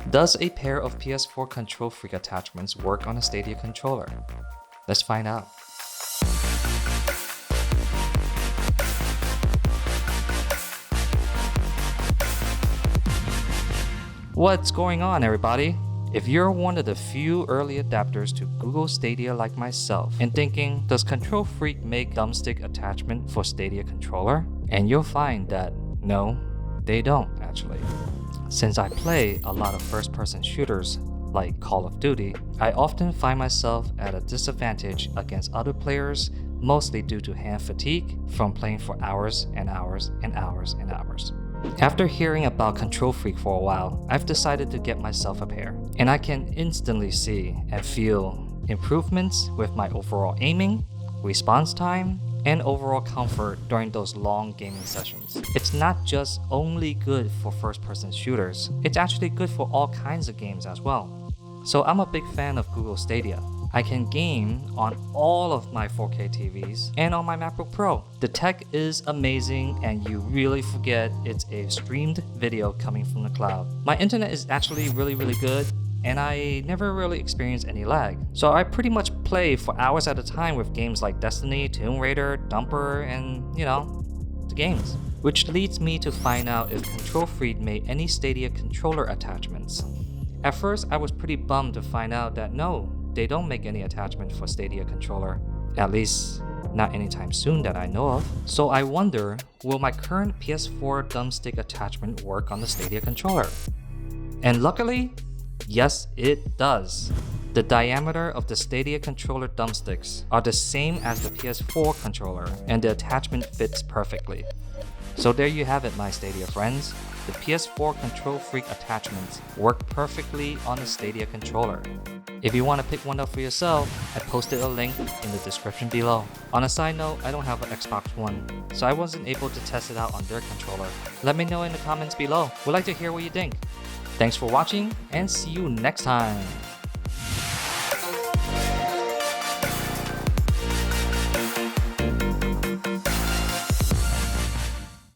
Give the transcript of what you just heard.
Does a pair of PS4 KontrolFreek attachments work on a Stadia controller? Let's find out. What's going on, everybody? If you're one of the few early adapters to Google Stadia like myself and thinking, does KontrolFreek make thumbstick attachment for Stadia controller? And you'll find that no, they don't actually. Since I play a lot of first-person shooters like Call of Duty, I often find myself at a disadvantage against other players, mostly due to hand fatigue from playing for hours and hours and hours and hours. After hearing about KontrolFreek for a while, I've decided to get myself a pair, and I can instantly see and feel improvements with my overall aiming, response time, and overall comfort during those long gaming sessions. It's not just only good for first-person shooters, it's actually good for all kinds of games as well. So I'm a big fan of Google Stadia. I can game on all of my 4K TVs and on my MacBook Pro. The tech is amazing and you really forget it's a streamed video coming from the cloud. My internet is actually really good, and I never really experience any lag. So I pretty much play for hours at a time with games like Destiny, Tomb Raider, Dumper, and the games. Which leads me to find out if KontrolFreek made any Stadia controller attachments. At first, I was pretty bummed to find out that no, they don't make any attachment for Stadia controller. At least, not anytime soon that I know of. So I wonder, will my current PS4 thumbstick attachment work on the Stadia controller? And luckily, yes, it does. The diameter of the Stadia controller thumbsticks are the same as the PS4 controller, and the attachment fits perfectly. So there you have it, my Stadia friends. The PS4 KontrolFreek attachments work perfectly on the Stadia controller. If you want to pick one up for yourself, I posted a link in the description below. On a side note, I don't have an Xbox One, so I wasn't able to test it out on their controller. Let me know in the comments below. We'd like to hear what you think. Thanks for watching, and see you next time.